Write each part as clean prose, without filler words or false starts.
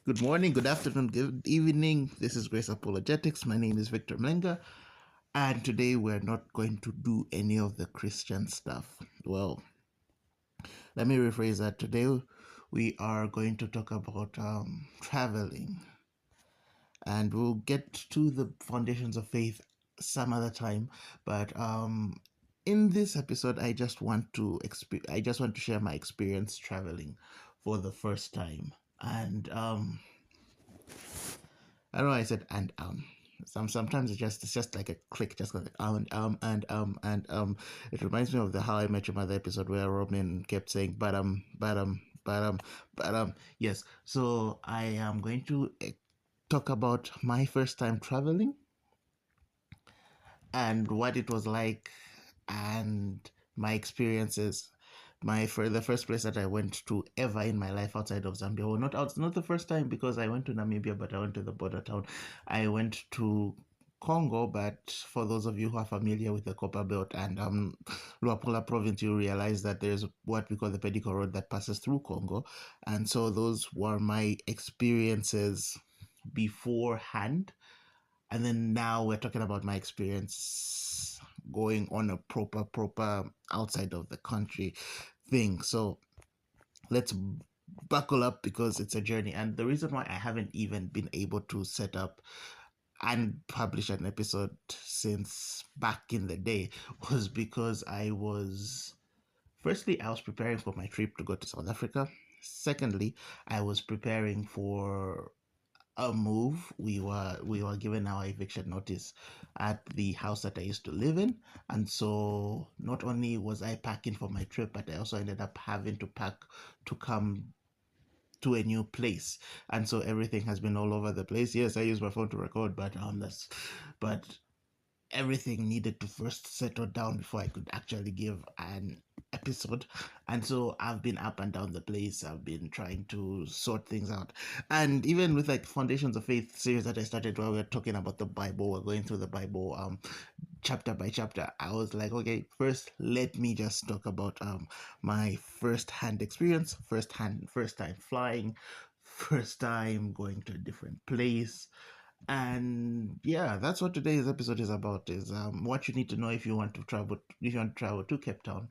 Good morning, good afternoon, good evening. This is Grace Apologetics. My name is Victor Mlenga, and today we're not going to do any of the Christian stuff. Well, let me rephrase that. Today we are going to talk about traveling, and we'll get to the foundations of faith some other time. But in this episode, I just want to share my experience traveling for the first time, and I don't know why I said and. Sometimes it's just like a click, just like and. It reminds me of the How I Met Your Mother episode where Robin kept saying but. Yes, so I am going to talk about my first time traveling and what it was like and my experiences. The first place that I went to ever in my life outside of Zambia. Well, not the first time because I went to Namibia, but I went to the border town. I went to Congo, but for those of you who are familiar with the Copper Belt and Luapula province, you realize that there's what we call the Pedico Road that passes through Congo. And so those were my experiences beforehand. And then now we're talking about my experience going on a proper outside of the country thing. So let's buckle up because it's a journey. And the reason why I haven't even been able to set up and publish an episode since back in the day was because I was preparing for my trip to go to South Africa. Secondly, I was preparing for a move. We were given our eviction notice at the house that I used to live in, and so not only was I packing for my trip, but I also ended up having to pack to come to a new place, and so everything has been all over the place. Yes, I use my phone to record, but but everything needed to first settle down before I could actually give an episode. And so I've been up and down the place. I've been trying to sort things out. And even with like Foundations of Faith series that I started where we're talking about the Bible, we're going through the Bible chapter by chapter. I was like, okay, first let me just talk about my first hand experience, first time flying, first time going to a different place, and yeah, that's what today's episode is about, is what you need to know if you want to travel to Cape Town.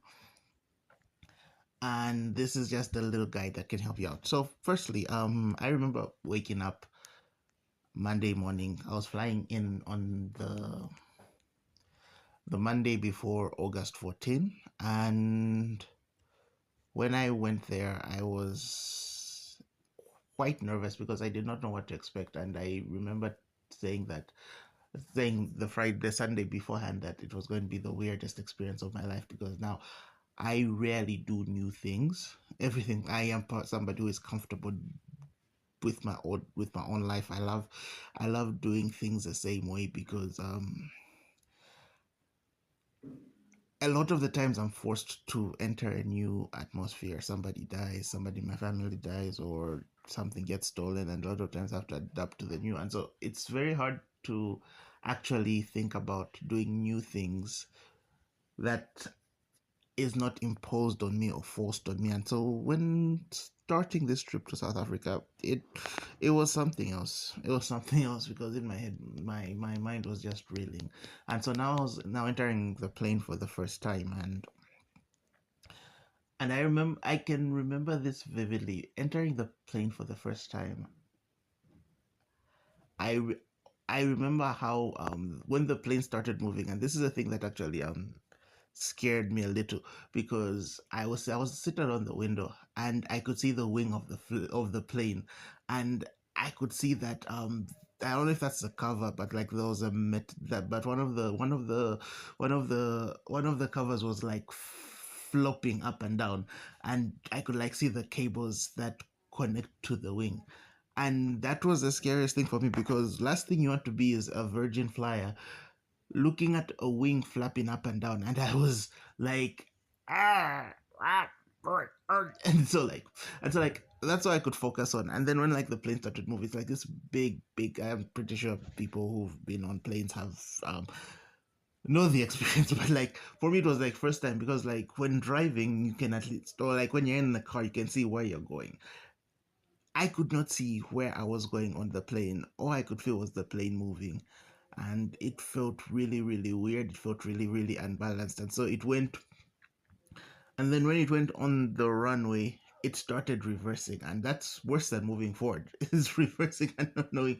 And this is just a little guide that can help you out. So firstly, I remember waking up Monday morning. I was flying in on the Monday before August 14, and when I went there I was quite nervous because I did not know what to expect. And I remember saying that saying the Sunday beforehand that it was going to be the weirdest experience of my life, because now I rarely do new things. Everything I am somebody who is comfortable with my own life. I love doing things the same way because a lot of the times I'm forced to enter a new atmosphere. Somebody dies, somebody in my family dies, or something gets stolen, and a lot of times I have to adapt to the new. And so it's very hard to actually think about doing new things that is not imposed on me or forced on me. And so when starting this trip to South Africa, it was something else. It was something else because in my head, my mind was just reeling. And so now I was now entering the plane for the first time, and I can remember this vividly. Entering the plane for the first time, I re- I remember how when the plane started moving, and this is a thing that actually scared me a little, because I was sitting on the window and I could see the wing of of the plane, and I could see that I don't know if that's the cover, but like there was a that but one of the covers was like flopping up and down, and I could like see the cables that connect to the wing. And that was the scariest thing for me, because last thing you want to be is a virgin flyer looking at a wing flapping up and down, and I was like, ah, ah, and so like that's what I could focus on. And then when like the plane started moving, it's like this big. I'm pretty sure people who've been on planes have know the experience, but like for me it was like first time, because like when driving you can at least, or like when you're in the car you can see where you're going. I could not see where I was going on the plane. All I could feel was the plane moving. And it felt really, really weird. It felt really, really unbalanced. And so it went, and then when it went on the runway, it started reversing. And that's worse than moving forward. It's reversing and not knowing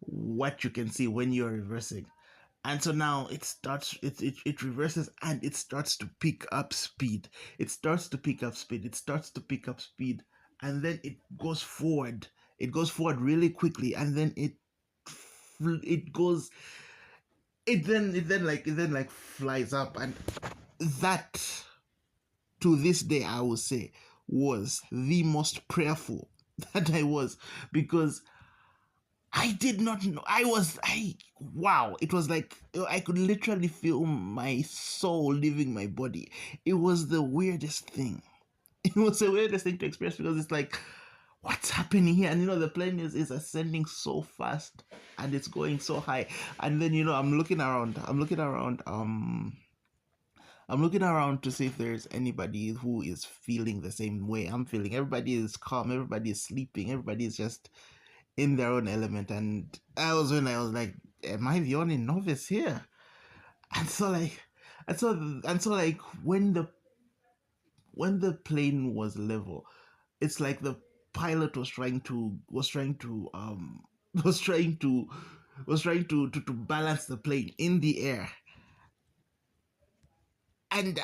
what you can see when you're reversing. And so now it reverses and it starts to pick up speed. It starts to pick up speed. It starts to pick up speed. And then it goes forward. It goes forward really quickly. And then it goes it then like flies up. And that, to this day, I would say, was the most prayerful that I was, because I did not know. Wow. It was like I could literally feel my soul leaving my body. It was the weirdest thing. It was the weirdest thing to experience, because it's like, what's happening here? And the plane is ascending so fast and it's going so high. And then, I'm looking around. I'm looking around to see if there's anybody who is feeling the same way I'm feeling. Everybody is calm, everybody is sleeping, everybody is just in their own element. And I was like, am I the only novice here? And so like and so like when the plane was level, it's like the pilot was trying to to balance the plane in the air. And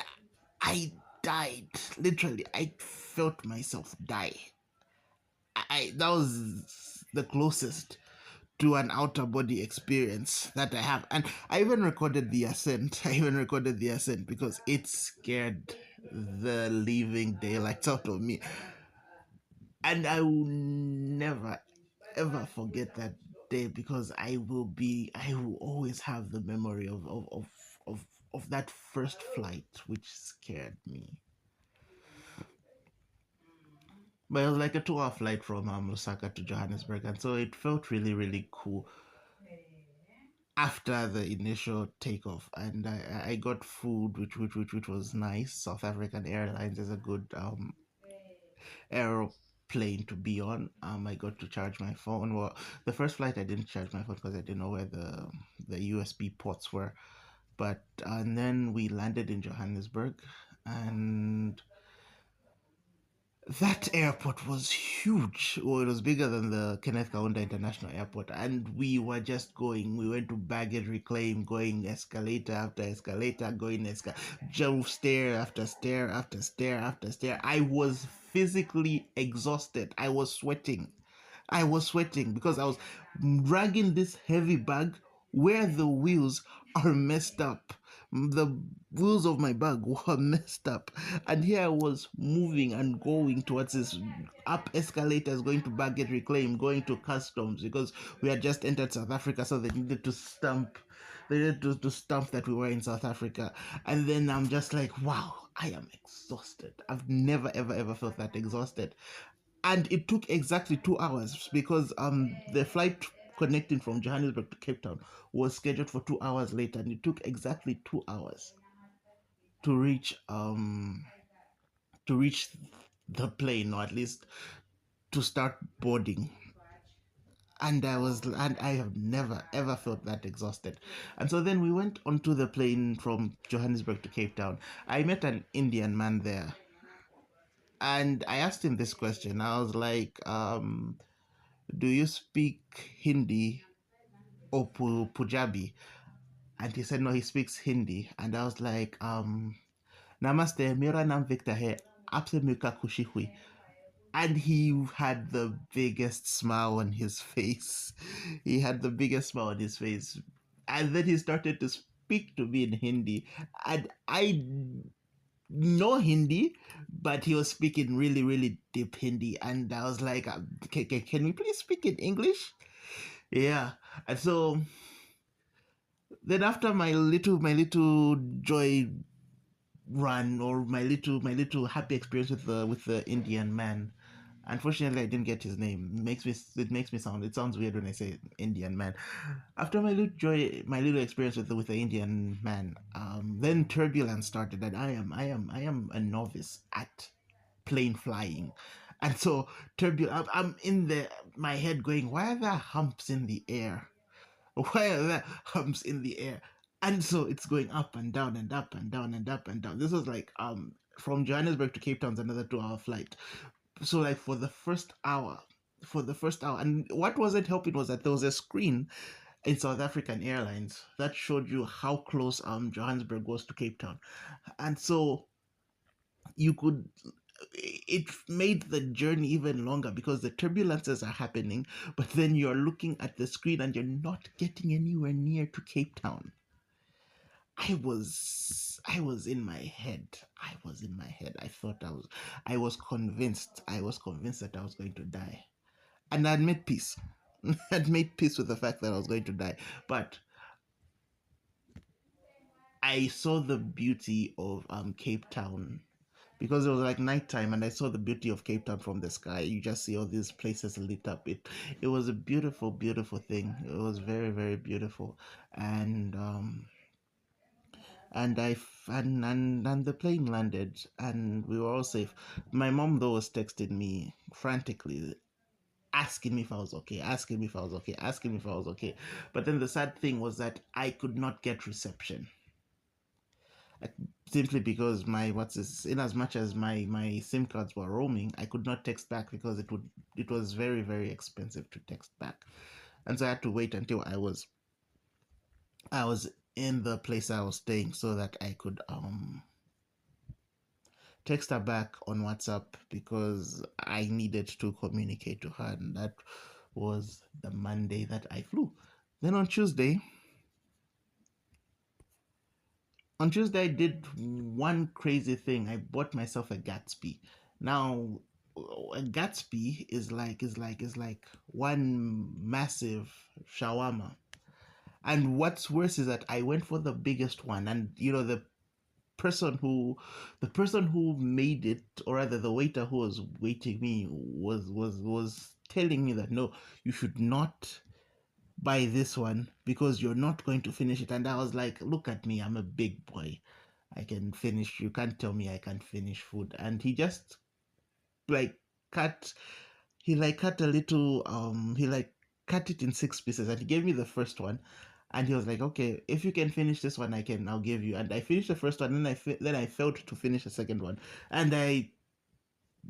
I died. Literally, I felt myself die. That was the closest to an outer body experience that I have. And I even recorded the ascent. Because it scared the living daylights out of me. And I will never ever forget that day, because I will always have the memory of, of that first flight, which scared me. But it was like a 2 hour flight from Osaka to Johannesburg, and so it felt really, really cool after the initial takeoff. And I got food, which was nice. South African Airlines is a good aeroplane to be on. I got to charge my phone. Well, the first flight I didn't charge my phone because I didn't know where the USB ports were. But and then we landed in Johannesburg, and that airport was huge. Well, it was bigger than the Kenneth Kaunda International Airport. And we were just going. We went to baggage reclaim, going escalator after escalator, jump stair after stair after stair after stair. I was physically exhausted. I was sweating because I was dragging this heavy bag where the wheels are messed up. The wheels of my bag were messed up. And here I was moving and going towards this up escalators, going to baggage reclaim, going to customs, because we had just entered South Africa, so they needed to stamp. They needed to stamp that we were in South Africa. And then I'm just like, wow, I am exhausted. I've never, ever, ever felt that exhausted. And it took exactly 2 hours, because the flight connecting from Johannesburg to Cape Town was scheduled for 2 hours later, and it took exactly 2 hours to reach the plane, or at least to start boarding. And I have never ever felt that exhausted. And so then we went onto the plane from Johannesburg to Cape Town. I met an Indian man there, and I asked him this question. I was like, do you speak Hindi or Punjabi? And he said, no, he speaks Hindi. And I was like, Namaste, mera naam Victor hai, aapse milka khushi hui. And he had the biggest smile on his face. He had the biggest smile on his face. And then he started to speak to me in Hindi. And I know Hindi, but he was speaking really, really deep Hindi. And I was like, can we please speak in English? Yeah. And so then after my little joy run, or my little happy experience with the Indian man. Unfortunately, I didn't get his name. It sounds weird when I say Indian man. After my little experience with the Indian man, then turbulence started, and I am a novice at plane flying. And so I'm in my head going, why are there humps in the air? Why are there humps in the air? And so it's going up and down and up and down and up and down. This was like from Johannesburg to Cape Town's another 2 hour flight. So like for the first hour, and what wasn't helping was that there was a screen in South African Airlines that showed you how close Johannesburg was to Cape Town, and so you could it made the journey even longer because the turbulences are happening, but then you're looking at the screen and you're not getting anywhere near to Cape Town. I was in my head. I was in my head. I was convinced that I was going to die. And I'd made peace. I'd made peace with the fact that I was going to die. But I saw the beauty of Cape Town because it was like nighttime, and I saw the beauty of Cape Town from the sky. You just see all these places lit up. It was a beautiful, beautiful thing. It was very, very beautiful, and and the plane landed, and we were all safe. My mom though was texting me frantically, asking me if I was okay, asking me if I was okay, asking me if I was okay. But then the sad thing was that I could not get reception, like, simply because in as much as my SIM cards were roaming, I could not text back because it was very, very expensive to text back, and so I had to wait until I was in the place I was staying so that I could text her back on WhatsApp because I needed to communicate to her, and that was the Monday that I flew. Then on Tuesday I did one crazy thing. I bought myself a Gatsby. Now, a Gatsby is like one massive shawarma. And what's worse is that I went for the biggest one, and person who the person who made it, or rather the waiter who was waiting me, was telling me that no, you should not buy this one because you're not going to finish it. And I was like, look at me, I'm a big boy, I can finish. You can't tell me I can't finish food. And he just like cut cut a little cut it in 6 pieces, and he gave me the first one, and he was like, okay, if you can finish this one, I'll give you. And I finished the first one, and then I failed to finish the second one, and I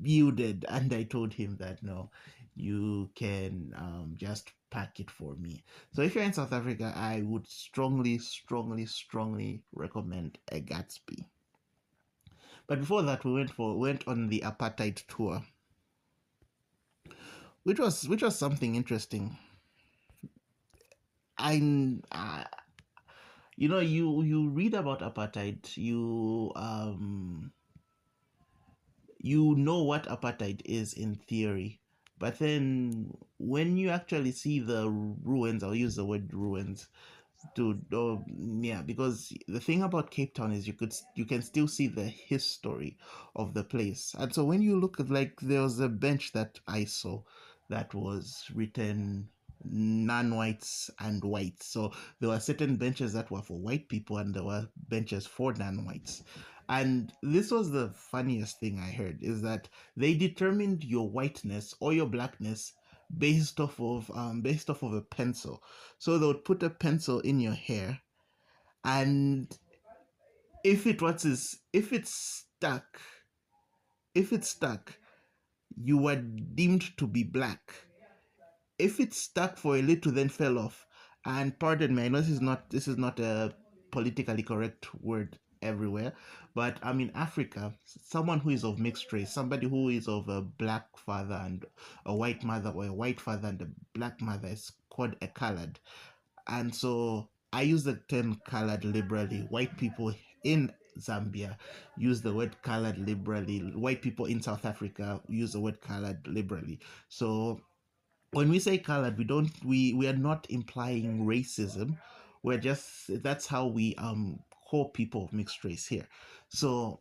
yielded, and I told him that no, you can just pack it for me. So if you're in South Africa, I would strongly, strongly, strongly recommend a Gatsby. But before that, we went on the apartheid tour, which was something interesting. I you read about apartheid, you know what apartheid is in theory, but then when you actually see the ruins, I'll use the word ruins to yeah, because the thing about Cape Town is you can still see the history of the place. And so when you look at, like, there was a bench that I saw that was written non-whites and whites. So there were certain benches that were for white people, and there were benches for non-whites. And this was the funniest thing I heard, is that they determined your whiteness or your blackness based off of a pencil. So they would put a pencil in your hair, and if it's stuck, you were deemed to be black. If it stuck for a little, then fell off. And pardon me, I know this is not a politically correct word everywhere, but in Africa, someone who is of mixed race, somebody who is of a black father and a white mother, or a white father and a black mother, is called a colored. And so I use the term colored liberally. White people in Zambia use the word colored liberally. White people in South Africa use the word colored liberally. So when we say colored, we are not implying racism. We're just That's how we call people of mixed race here. So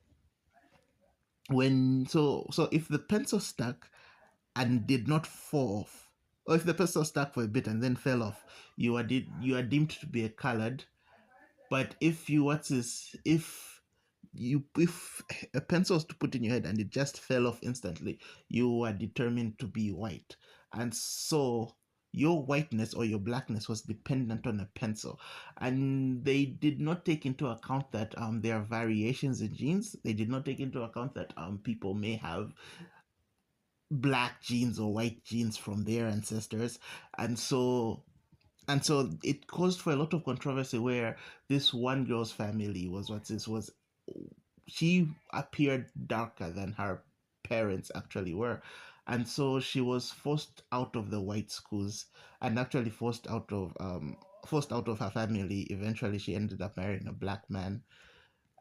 if the pencil stuck and did not fall off, or if the pencil stuck for a bit and then fell off, you are deemed to be a colored. But if you if a pencil was to put in your head and it just fell off instantly, you were determined to be white. And so your whiteness or your blackness was dependent on a pencil. And they did not take into account that there are variations in genes. They did not take into account that people may have black genes or white genes from their ancestors. And so it caused for a lot of controversy where this one girl's family was she appeared darker than her parents actually were. And so she was forced out of the white schools and actually forced out of her family. Eventually she ended up marrying a black man,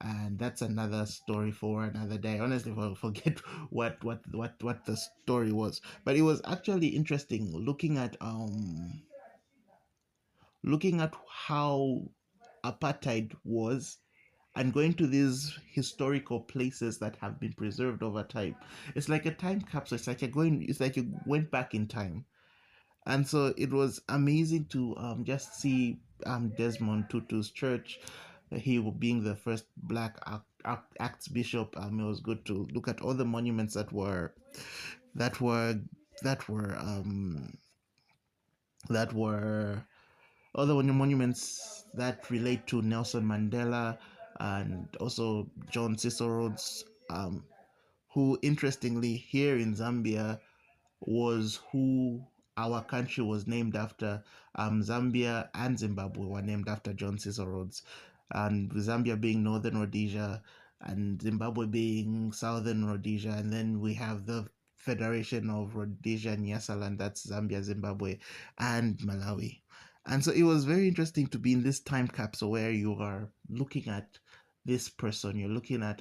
and that's another story for another day. Honestly, I forget what the story was, but it was actually interesting looking at how apartheid was and going to these historical places that have been preserved over time. It's like a time capsule. It's like you went back in time. And so it was amazing to just see Desmond Tutu's church, he being the first black acts bishop. It was good to look at all the monuments that were that were that were other monuments that relate to Nelson Mandela and also John Cicero's, who interestingly here in Zambia was who our country was named after. Zambia and Zimbabwe were named after John Cicero's, and Zambia being Northern Rhodesia and Zimbabwe being Southern Rhodesia, and then we have the Federation of Rhodesia and Nyasaland, that's Zambia, Zimbabwe, and Malawi. And so it was very interesting to be in this time capsule where you are looking at this person, you're looking at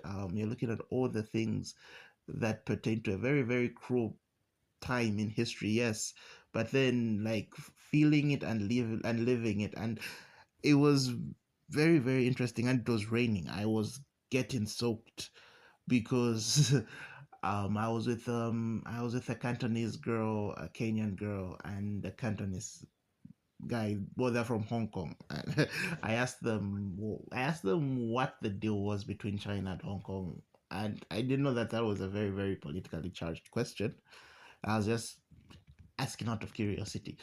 all the things that pertain to a very, very cruel time in history, yes, but then like feeling it and living it. And it was very, very interesting. And it was raining. I was getting soaked because I was with a Cantonese girl, a Kenyan girl, and a Cantonese guy. Both are from Hong Kong. I asked them what the deal was between China and Hong Kong, and I didn't know that that was a very, very politically charged question. I was just asking out of curiosity.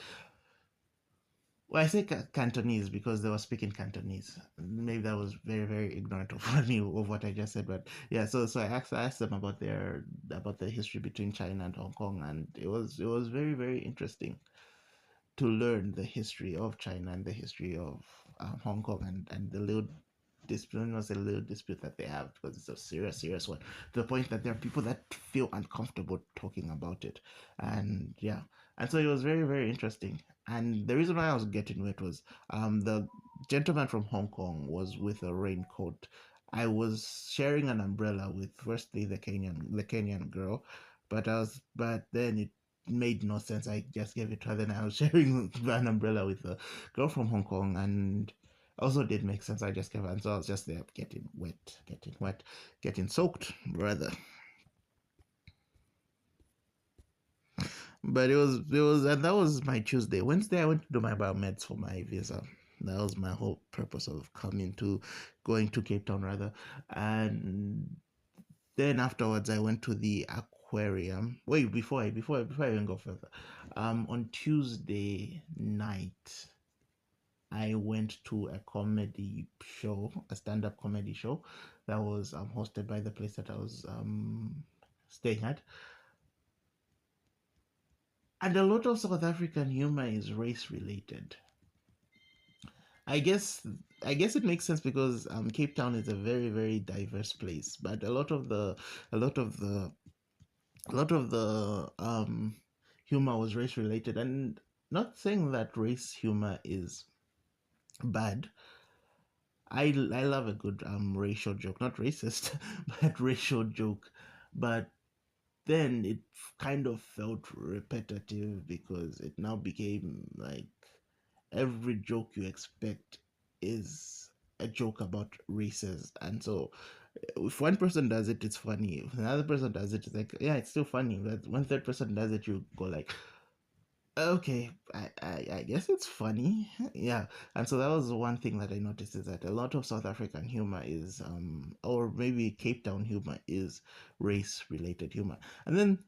Well, I say Cantonese because they were speaking Cantonese. Maybe that was very, very ignorant of me of what I just said, but yeah. So I asked them about the history between China and Hong Kong, and it was very, very interesting to learn the history of China and the history of Hong Kong, and the little dispute was a little dispute that they have, because it's a serious, serious one, to the point that there are people that feel uncomfortable talking about it. And yeah, and so it was very, very interesting. And the reason why I was getting wet was the gentleman from Hong Kong was with a raincoat. I was sharing an umbrella with firstly the Kenyan girl, but then it made no sense. I just gave it to her. Then I was sharing an umbrella with a girl from Hong Kong, and also did make sense. I just gave her, and so I was just there getting soaked rather. But and that was my Tuesday. Wednesday, I went to do my biomeds for my visa. That was my whole purpose of going to Cape Town rather. And then afterwards, I went to the aquarium. Wait, before I even go further, on Tuesday night, I went to a comedy show, a stand-up comedy show that was hosted by the place that I was staying at. And a lot of South African humor is race related. I guess I guess it makes sense because Cape Town is a very, very diverse place, but a lot of the a lot of the humor was race related. And not saying that race humor is bad. I love a good racial joke, not racist, but racial joke. But then it kind of felt repetitive because it now became like every joke you expect is a joke about races. And so if one person does it, it's funny. If another person does it, it's like, yeah, it's still funny. But when third person does it, you go like, Okay, I guess it's funny. Yeah. And so that was one thing that I noticed, is that a lot of South African humor is, or maybe Cape Town humor is race related humor. And then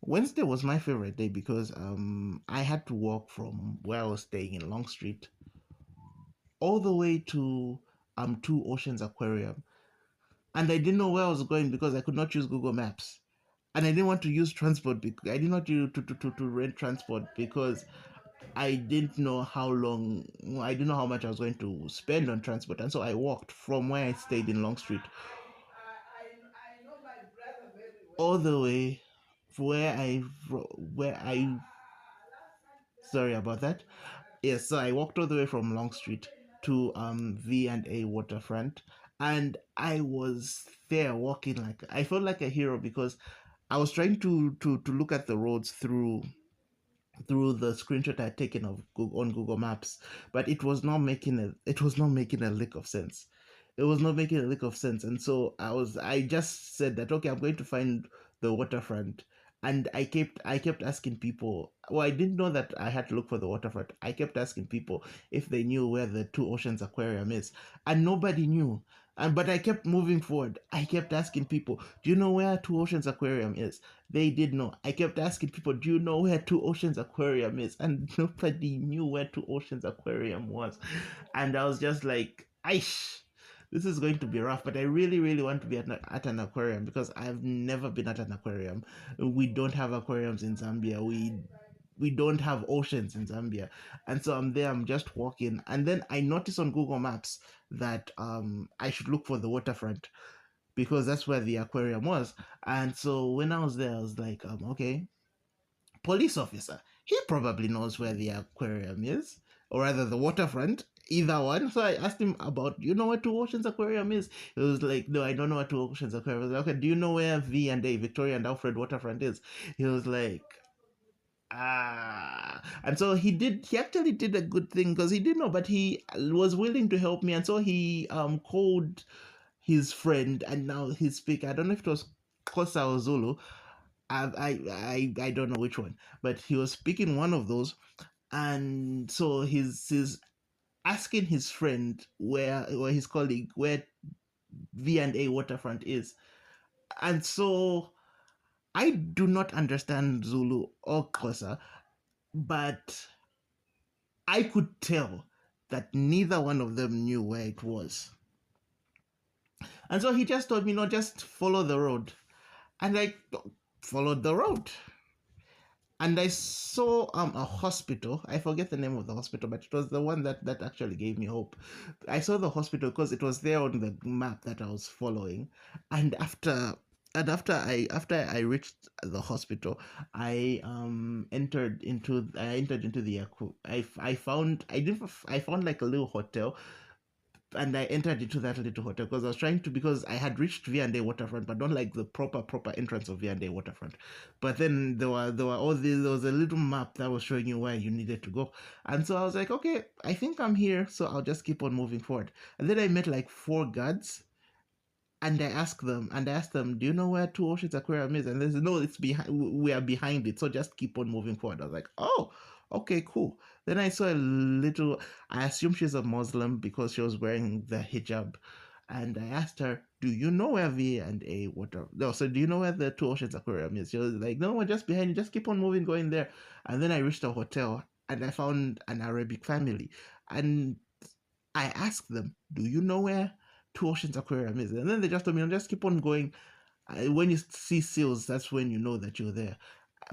Wednesday was my favorite day because I had to walk from where I was staying in Long Street all the way to Two Oceans Aquarium. And I didn't know where I was going because I could not use Google Maps. And I didn't want to use transport because I did not use to rent transport because I didn't know how long, I didn't know how much I was going to spend on transport. And so I walked from where I stayed in Long Street all the way where I, sorry about that. Yes, so I walked all the way from Long Street to V&A Waterfront, and I was there walking like, I felt like a hero because I was trying to look at the roads through the screenshot I had taken of Google, on Google Maps, but it was not making a lick of sense. It was not making a lick of sense, and so I just said that, okay, I'm going to find the waterfront, and I kept asking people. Well, I didn't know that I had to look for the waterfront. I kept asking people if they knew where the Two Oceans Aquarium is, and nobody knew. And but I kept moving forward. I kept asking people, "Do you know where Two Oceans Aquarium is?" They did not. I kept asking people, "Do you know where Two Oceans Aquarium is?" And nobody knew where Two Oceans Aquarium was. And I was just like, "Aish, this is going to be rough." But I really, really want to be at an aquarium because I've never been at an aquarium. We don't have aquariums in Zambia. We don't have oceans in Zambia. And so I'm there, I'm just walking. And then I noticed on Google Maps that I should look for the waterfront because that's where the aquarium was. And so when I was there, I was like, okay, police officer, he probably knows where the aquarium is, or rather the waterfront, either one. So I asked him about, you know where Two Oceans Aquarium is? He was like, no, I don't know where Two Oceans Aquarium is. Like, okay, do you know where V&A, Victoria and Alfred Waterfront is? He was like, and so he actually did a good thing because he didn't know, but he was willing to help me. And so he called his friend, and now he's speaking. I don't know if it was Kosa or Zulu. I don't know which one, but he was speaking one of those, and so he's asking his friend where, or his colleague, where V&A Waterfront is. And so I do not understand Zulu or Kosa, but I could tell that neither one of them knew where it was. And so he just told me, no, just follow the road. And I followed the road. And I saw a hospital. I forget the name of the hospital, but it was the one that actually gave me hope. I saw the hospital because it was there on the map that I was following. And after I reached the hospital, I entered into the I found like a little hotel, and I entered into that little hotel because I was trying to, because I had reached V&A Waterfront, but not like the proper entrance of V&A Waterfront. But then there were all these, there was a little map that was showing you where you needed to go, and so I was like, okay, I think I'm here, so I'll just keep on moving forward. And then I met like four guards, and I asked them, do you know where Two Oceans Aquarium is? And they said, no, it's behind. We are behind it, so just keep on moving forward. I was like, oh, okay, cool. Then I saw a little. I assume she's a Muslim because she was wearing the hijab, and I asked her, do you know where V&A Water? No, so do you know where the Two Oceans Aquarium is? She was like, no, we're just behind you. Just keep on moving, going there. And then I reached a hotel, and I found an Arabic family, and I asked them, do you know where Two Oceans Aquarium is? And then they just told me, no, just keep on going. When you see seals, that's when you know that you're there.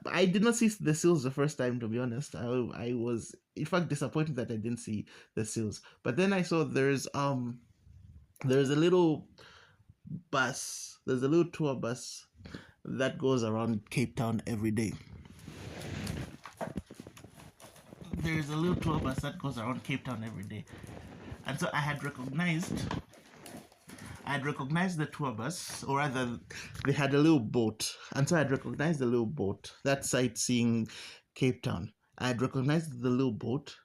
I did not see the seals the first time, to be honest. I was, in fact, disappointed that I didn't see the seals. But then I saw there's a little bus, there's a little tour bus that goes around Cape Town every day. There's a little tour bus that goes around Cape Town every day. And so I'd recognized the tour bus, or rather, they had a little boat, and so I'd recognized the little boat, that sightseeing Cape Town. I'd recognized the little boat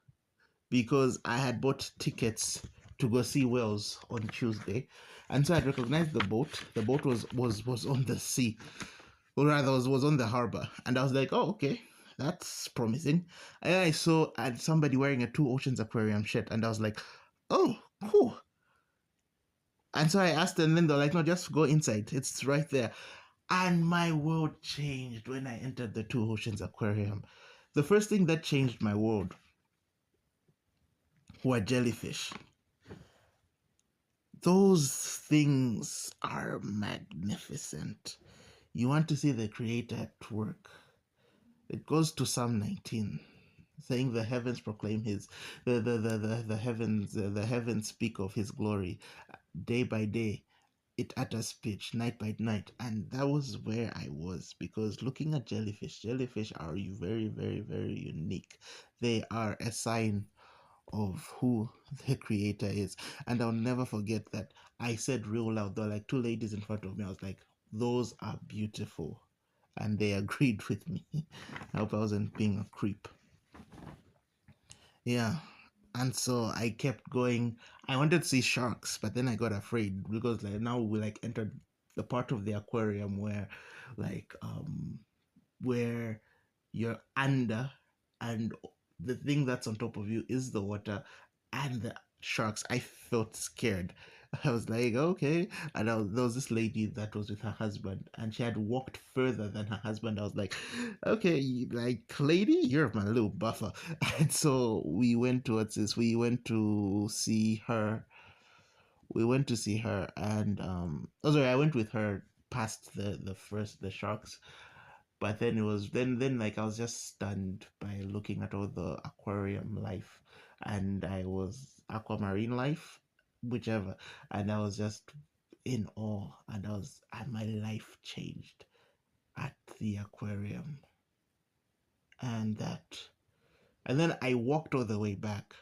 because I had bought tickets to go see whales on Tuesday, and so I'd recognized the boat. The boat was on the sea, or rather was on the harbor, and I was like, oh, okay. that's promising. And then I saw somebody wearing a Two Oceans Aquarium shirt, and I was like, oh, cool. And so I asked them, and then they're like, no, just go inside. It's right there. And my world changed when I entered the Two Oceans Aquarium. The first thing that changed my world were jellyfish. Those things are magnificent. You want to see the Creator at work. It goes to Psalm 19, saying the heavens proclaim his the heavens speak of his glory day by day. It utters speech night by night, and that was where I was, because looking at jellyfish are very, very, very unique. They are a sign of who the creator is. And I'll never forget that I said real loud, there were like two ladies in front of me. I was like, those are beautiful. And they agreed with me. I hope I wasn't being a creep. Yeah. And so I kept going. I wanted to see sharks, but then I got afraid, because like now we like entered the part of the aquarium where like where you're under, and the thing that's on top of you is the water and the sharks. I felt scared. I was like, okay. And there was this lady that was with her husband, and she had walked further than her husband. I was like, okay, like, lady, you're my little buffer. And so we went towards this. We went to see her. And oh, sorry, I went with her past the sharks. But then it was then like I was just stunned by looking at all the aquarium life, and I was aquamarine life, whichever, and I was just in awe, and my life changed at the aquarium. And then I walked all the way back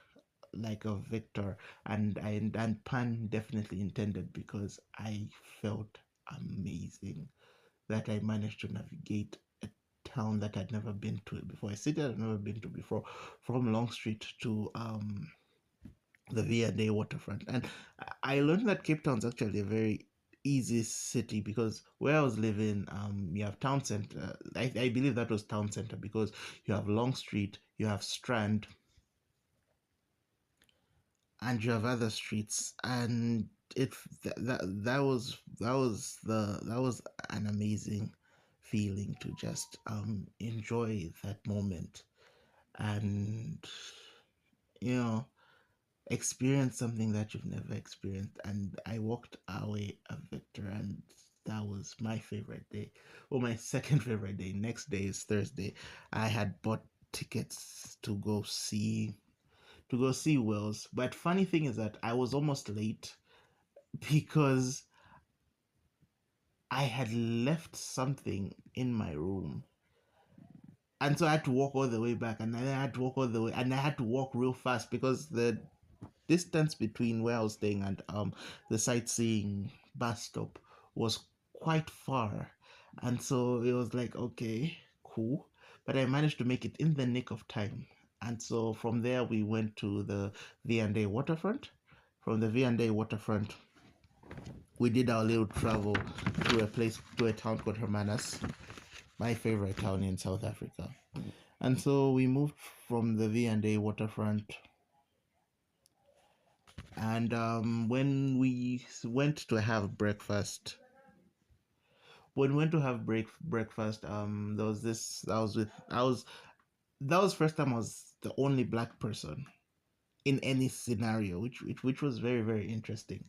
like a victor, and pun definitely intended, because I felt amazing that I managed to navigate a town that I'd never been to before, a city I'd never been to before, from Long Street to the V&A waterfront. And I learned that Cape Town's actually a very easy city, because where I was living, you have town center. I believe that was town center, because you have Long Street, you have Strand, and you have other streets, and it that was an amazing feeling to just enjoy that moment, and you know experience something that you've never experienced. And I walked away a victor, and that was my favorite day. Well, my second favorite day. Next day is Thursday. I had bought tickets to go see Wells. But funny thing is that I was almost late, because I had left something in my room. And so I had to walk all the way back, and then I had to walk all the way, and I had to walk real fast, because the distance between where I was staying and the sightseeing bus stop was quite far. And so it was like, okay, cool. But I managed to make it in the nick of time. And so from there we went to the V&A waterfront. From the V&A waterfront, we did our little travel to a town called Hermanus, my favorite town in South Africa. And so we moved from the V&A waterfront, and when we went to have breakfast, there was this. That was first time I was the only black person in any scenario, which was very, very interesting.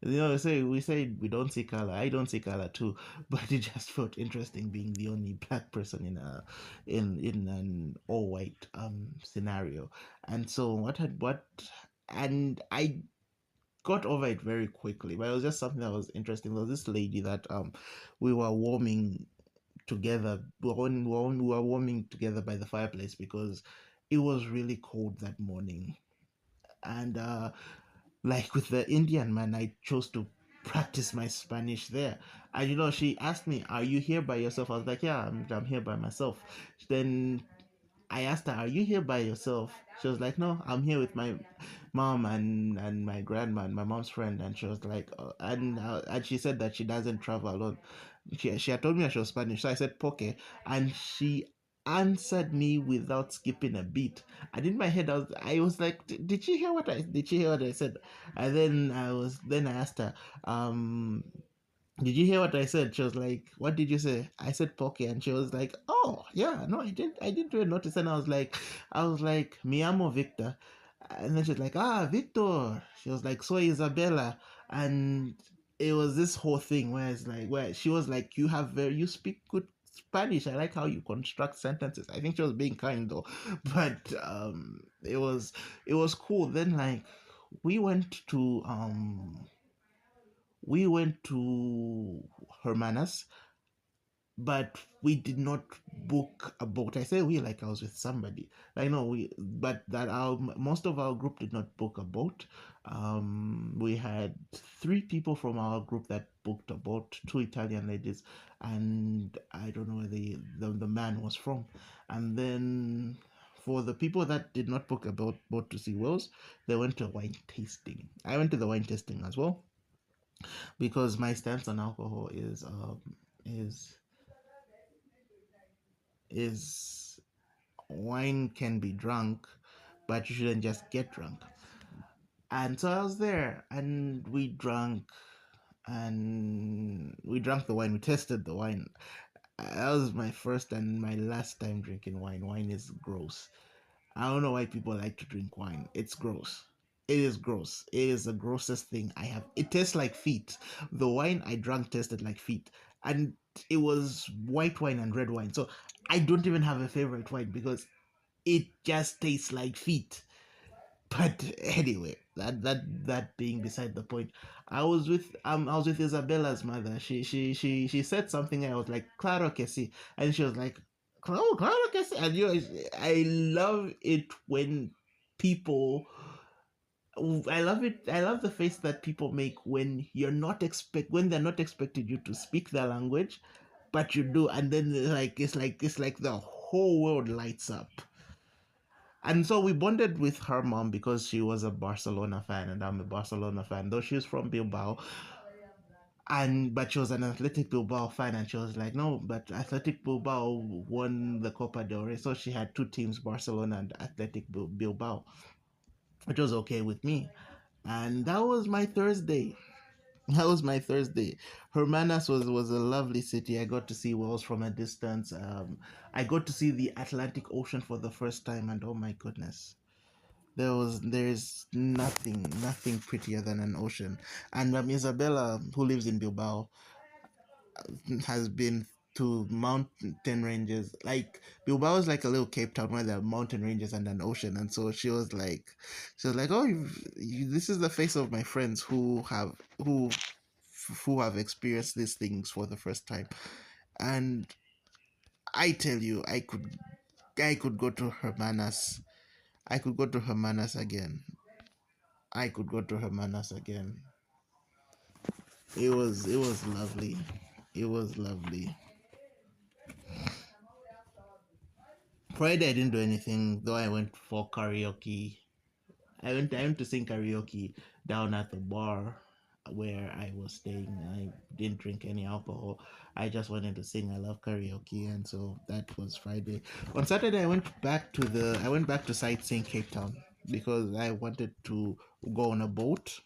We say we don't see color. I don't see color too, but it just felt interesting being the only black person in an all white scenario. And so and I got over it very quickly, but it was just something that was interesting. There was this lady that we were warming together. We were warming together by the fireplace, because it was really cold that morning. And like with the Indian man, I chose to practice my Spanish there. And she asked me, "Are you here by yourself?" I was like, "Yeah, I'm here by myself." Then I asked her, "Are you here by yourself?" She was like, "No, I'm here with my mom and my grandma and my mom's friend." And she was like, and she said that she doesn't travel alone. She had told me that she was Spanish, so I said, "Poke," and answered me without skipping a beat. And in my head, I was like, did she hear what I said? And then I asked her, did you hear what I said? She was like, what did you say? I said poke, and she was like, oh yeah, no, I didn't really notice. And I was like, mi amo Victor. And then she's like, ah, Victor. She was like, so Isabella. And it was this whole thing where it's like, where she was like, you speak good Spanish. I like how you construct sentences. I think she was being kind though. But it was cool. Then like we went to we went to Hermanus, but we did not book a boat. I say we like I was with somebody. I know but that our most of our group did not book a boat. We had three people from our group that booked a boat, two Italian ladies, and I don't know where the man was from. And then for the people that did not book a boat to see whales, they went to a wine tasting. I went to the wine tasting as well because my stance on alcohol is is wine can be drunk, but you shouldn't just get drunk. And so I was there, and we drank the wine. We tested the wine. That was my first and my last time drinking wine. Wine is gross. I don't know why people like to drink wine. It's gross. It is gross. It is the grossest thing I have. It tastes like feet. The wine I drank tasted like feet. And it was white wine and red wine. So I don't even have a favorite wine because it just tastes like feet. But anyway, that being beside the point, I was with Isabella's mother. She said something. I was like, claro que sí, and she was like, oh, claro que sí. And I love it when people. I love it. I love the face that people make when when they're not expected you to speak their language, but you do, and then it's like the whole world lights up. And so we bonded with her mom because she was a Barcelona fan and I'm a Barcelona fan, though she's from Bilbao. But she was an Athletic Bilbao fan, and she was like, no, but Athletic Bilbao won the Copa del Rey, so she had two teams, Barcelona and Athletic Bilbao, which was okay with me. And that was my Thursday. That was my Thursday. Hermanus was a lovely city. I got to see Wales from a distance. I got to see the Atlantic Ocean for the first time, and oh my goodness, there's nothing prettier than an ocean. And Isabella, who lives in Bilbao, has been to mountain ranges. Like Bilbao is like a little Cape Town where there are mountain ranges and an ocean. And so she was like, oh, this is the face of my friends who have experienced these things for the first time. And I tell you, I could go to Hermanus. I could go to Hermanus again. I could go to Hermanus again. It was lovely. It was lovely. Friday I didn't do anything, though I went for karaoke. I went to sing karaoke down at the bar where I was staying. I didn't drink any alcohol. I just wanted to sing. I love karaoke, and so that was Friday. On Saturday I went back to sightseeing Cape Town because I wanted to go on a boat.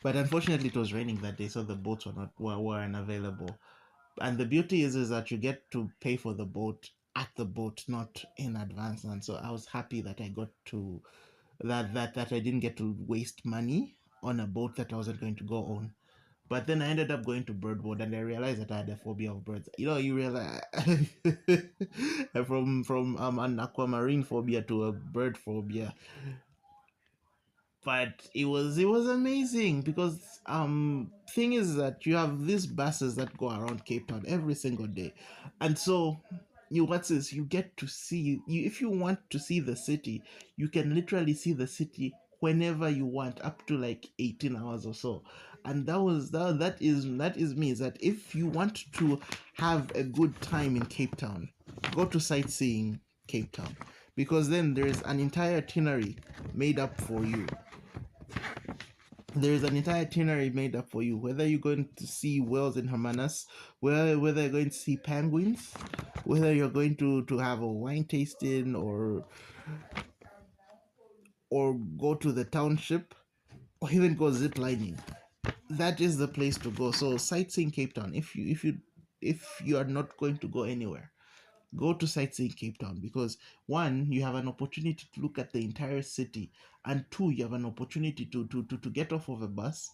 But unfortunately it was raining that day, so the boats weren't available. And the beauty is that you get to pay for the boat at the boat, not in advance. And so I was happy that I got to that I didn't get to waste money on a boat that I wasn't going to go on. But then I ended up going to birdboard, and I realized that I had a phobia of birds. You realize from an aquamarine phobia to a bird phobia. But it was amazing because thing is that you have these buses that go around Cape Town every single day, and so you get to see, if you want to see the city, you can literally see the city whenever you want, up to like 18 hours or so. And that is me, is that if you want to have a good time in Cape Town, go to sightseeing Cape Town, because then there's an entire itinerary made up for you. There is an entire itinerary made up for you. Whether you're going to see whales in Hermanus, whether you're going to see penguins, whether you're going to have a wine tasting or go to the township or even go zip lining, that is the place to go. So sightseeing Cape Town. If you are not going to go anywhere, go to sightseeing Cape Town, because one, you have an opportunity to look at the entire city, and two, you have an opportunity to get off of a bus,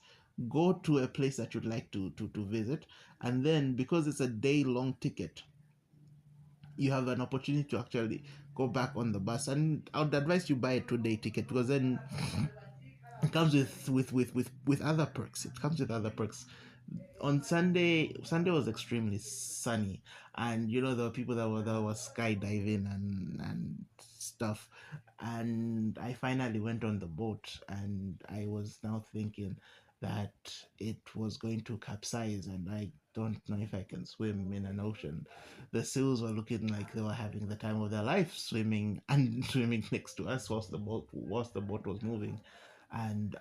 go to a place that you'd like to visit, and then because it's a day long ticket, you have an opportunity to actually go back on the bus. And I would advise you buy a 2 day ticket, because then it comes with other perks. It comes with other perks. On Sunday was extremely sunny, and there were people that were skydiving and stuff. And I finally went on the boat, and I was now thinking that it was going to capsize, and I don't know if I can swim in an ocean. The seals were looking like they were having the time of their life, swimming and swimming next to us whilst the boat was moving. And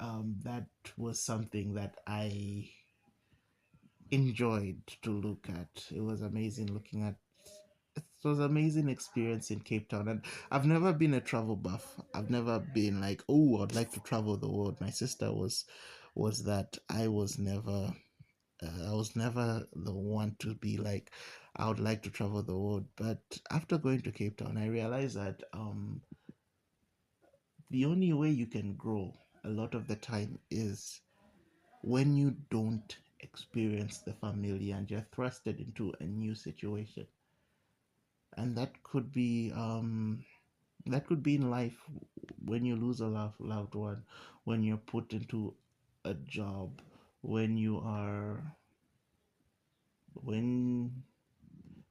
that was something that I enjoyed to look at. It was amazing looking at. It was an amazing experience in Cape Town, and I've never been a travel buff. I've never been like, oh, I'd like to travel the world. My sister was that. I was never the one to be like, I would like to travel the world. But after going to Cape Town, I realized that the only way you can grow a lot of the time is when you don't experience the familiar and you're thrusted into a new situation. And that could be in life, when you lose a loved one, when you're put into a job, when you are when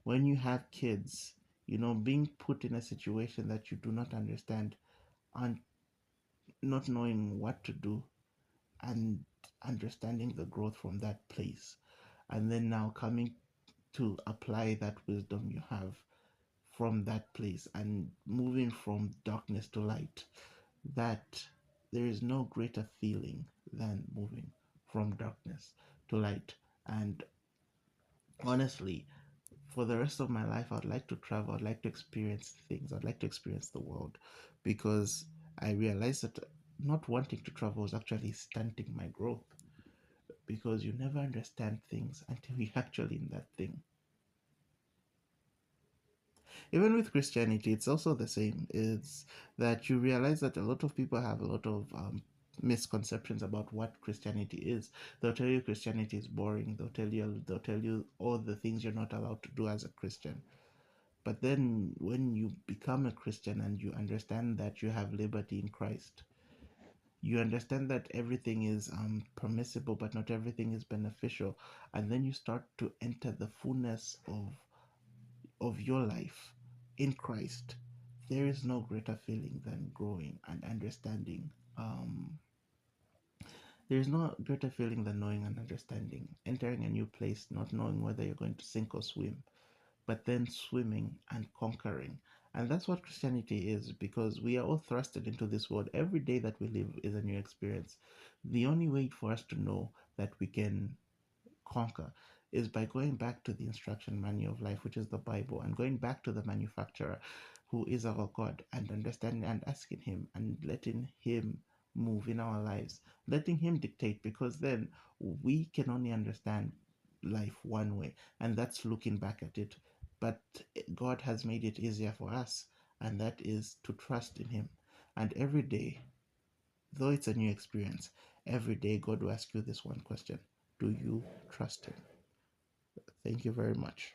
when you have kids, being put in a situation that you do not understand, and not knowing what to do, and understanding the growth from that place, and then now coming to apply that wisdom you have from that place and moving from darkness to light. That there is no greater feeling than moving from darkness to light. And honestly, for the rest of my life, I'd like to travel, I'd like to experience things, I'd like to experience the world, because I realized that not wanting to travel is actually stunting my growth, because you never understand things until you're actually in that thing. Even with Christianity, it's also the same. It's that you realize that a lot of people have a lot of misconceptions about what Christianity is. They'll tell you Christianity is boring. They'll tell you all the things you're not allowed to do as a Christian. But then when you become a Christian and you understand that you have liberty in Christ, you understand that everything is permissible, but not everything is beneficial. And then you start to enter the fullness of your life in Christ. There is no greater feeling than growing and understanding. There is no greater feeling than knowing and understanding. Entering a new place, not knowing whether you're going to sink or swim, but then swimming and conquering. And that's what Christianity is, because we are all thrusted into this world. Every day that we live is a new experience. The only way for us to know that we can conquer is by going back to the instruction manual of life, which is the Bible, and going back to the manufacturer, who is our God, and understanding and asking Him and letting Him move in our lives, letting Him dictate, because then we can only understand life one way, and that's looking back at it. But God has made it easier for us, and that is to trust in Him. And every day, though it's a new experience, every day God will ask you this one question: do you trust Him? Thank you very much.